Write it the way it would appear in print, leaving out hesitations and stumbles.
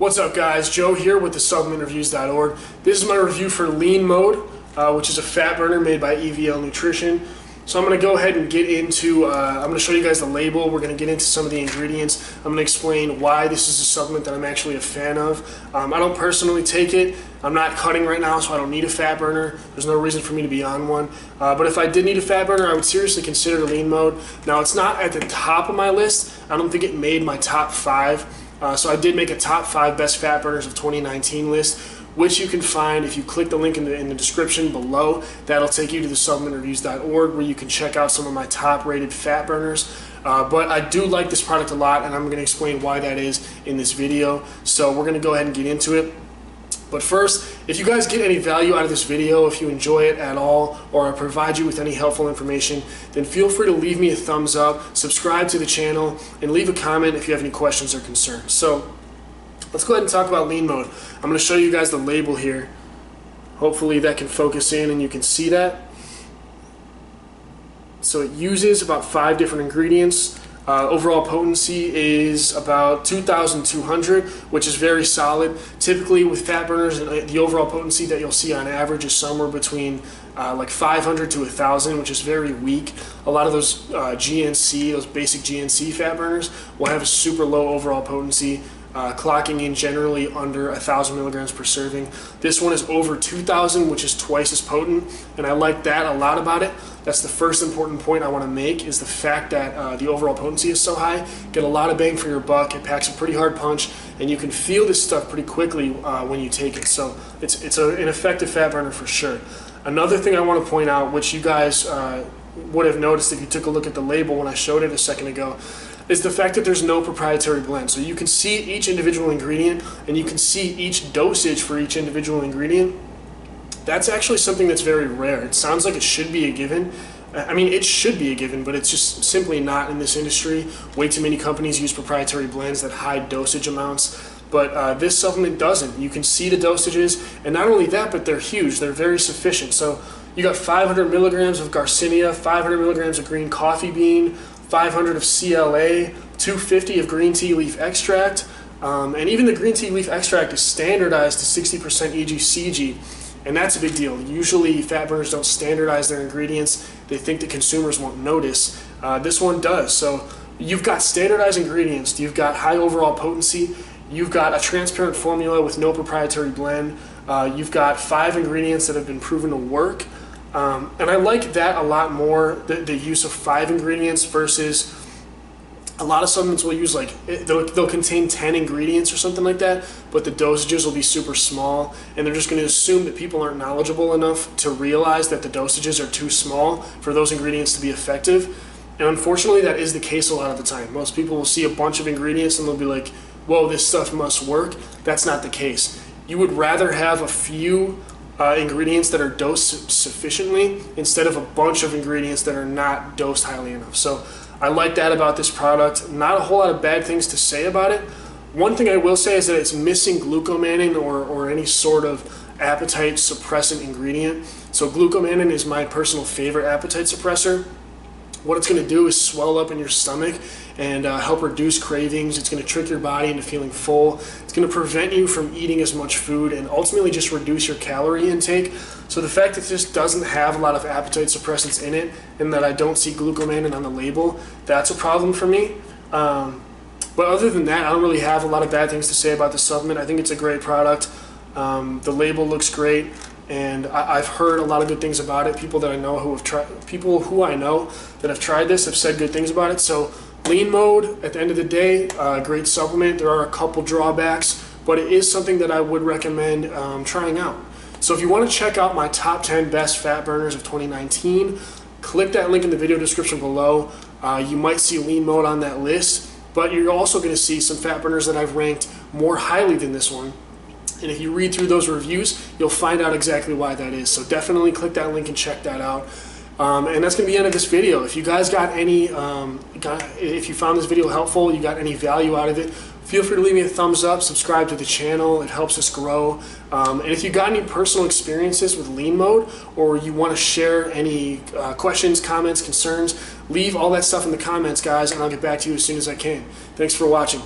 What's up guys, Joe here with the supplementreviews.org. This is my review for LeanMode, which is a fat burner made by EVL Nutrition. So I'm going to go ahead and get into, I'm going to show you guys the label, we're going to get into some of the ingredients, I'm going to explain why this is a supplement that I'm actually a fan of. I don't personally take it, I'm not cutting right now so I don't need a fat burner, there's no reason for me to be on one. But if I did need a fat burner, I would seriously consider LeanMode. Now it's not at the top of my list, I don't think it made my top 5. So I did make a top 5 best fat burners of 2019 list, which you can find if you click the link in the description below. That'll take you to the supplementreviews.org where you can check out some of my top rated fat burners. But I do like this product a lot, and I'm going to explain why that is in this video. So we're going to go ahead and get into it. But first, if you guys get any value out of this video, if you enjoy it at all, or I provide you with any helpful information, then feel free to leave me a thumbs up, subscribe to the channel, and leave a comment if you have any questions or concerns. So let's go ahead and talk about LeanMode. I'm going to show you guys the label here. Hopefully that can focus in and you can see that. So it uses about 5 different ingredients. Overall potency is about 2,200, which is very solid. Typically with fat burners, the overall potency that you'll see on average is somewhere between like 500 to 1,000, which is very weak. A lot of those GNC, those basic GNC fat burners, will have a super low overall potency, clocking in generally under 1,000 milligrams per serving. This one is over 2,000, which is twice as potent, and I like that a lot about it. That's the first important point I want to make, is the fact that the overall potency is so high. Get a lot of bang for your buck. It packs a pretty hard punch, and you can feel this stuff pretty quickly when you take it. So it's an effective fat burner for sure. Another thing I want to point out, which you guys would have noticed if you took a look at the label when I showed it a second ago, is the fact that there's no proprietary blend. So you can see each individual ingredient, and you can see each dosage for each individual ingredient. That's actually something that's very rare. It sounds like it should be a given. I mean, it should be a given, but it's just simply not in this industry. Way too many companies use proprietary blends that hide dosage amounts, but this supplement doesn't. You can see the dosages, and not only that, but they're huge. They're very sufficient. So you got 500 milligrams of Garcinia, 500 milligrams of green coffee bean, 500 of CLA, 250 of green tea leaf extract, and even the green tea leaf extract is standardized to 60% EGCG. And that's a big deal. Usually fat burners don't standardize their ingredients. They think the consumers won't notice. This one does. So you've got standardized ingredients, you've got high overall potency, you've got a transparent formula with no proprietary blend, you've got 5 ingredients that have been proven to work. And I like that a lot more, the use of 5 ingredients versus a lot of supplements will use like, they'll contain 10 ingredients or something like that, but the dosages will be super small, and they're just going to assume that people aren't knowledgeable enough to realize that the dosages are too small for those ingredients to be effective. And unfortunately that is the case a lot of the time. Most people will see a bunch of ingredients and they'll be like, whoa, this stuff must work. That's not the case. You would rather have a few ingredients that are dosed sufficiently instead of a bunch of ingredients that are not dosed highly enough. So I like that about this product. Not a whole lot of bad things to say about it. One thing I will say is that it's missing glucomannan or any sort of appetite suppressant ingredient. So glucomannan is my personal favorite appetite suppressor. What it's going to do is swell up in your stomach and help reduce cravings. It's going to trick your body into feeling full. It's going to prevent you from eating as much food and ultimately just reduce your calorie intake. So the fact that this doesn't have a lot of appetite suppressants in it and that I don't see glucomannan on the label, that's a problem for me. But other than that, I don't really have a lot of bad things to say about the supplement. I think it's a great product. The label looks great. And I've heard a lot of good things about it. People that I know who have tried, people who I know that have tried this have said good things about it. So LeanMode, at the end of the day, great supplement. There are a couple drawbacks, but it is something that I would recommend trying out. So if you want to check out my top 10 best fat burners of 2019, click that link in the video description below. You might see LeanMode on that list, but you're also going to see some fat burners that I've ranked more highly than this one. And if you read through those reviews, you'll find out exactly why that is. So definitely click that link and check that out. And that's going to be the end of this video. If you guys got any, if you found this video helpful, you got any value out of it, feel free to leave me a thumbs up, subscribe to the channel, it helps us grow. And if you got any personal experiences with LeanMode, or you want to share any questions, comments, concerns, leave all that stuff in the comments, guys, and I'll get back to you as soon as I can. Thanks for watching.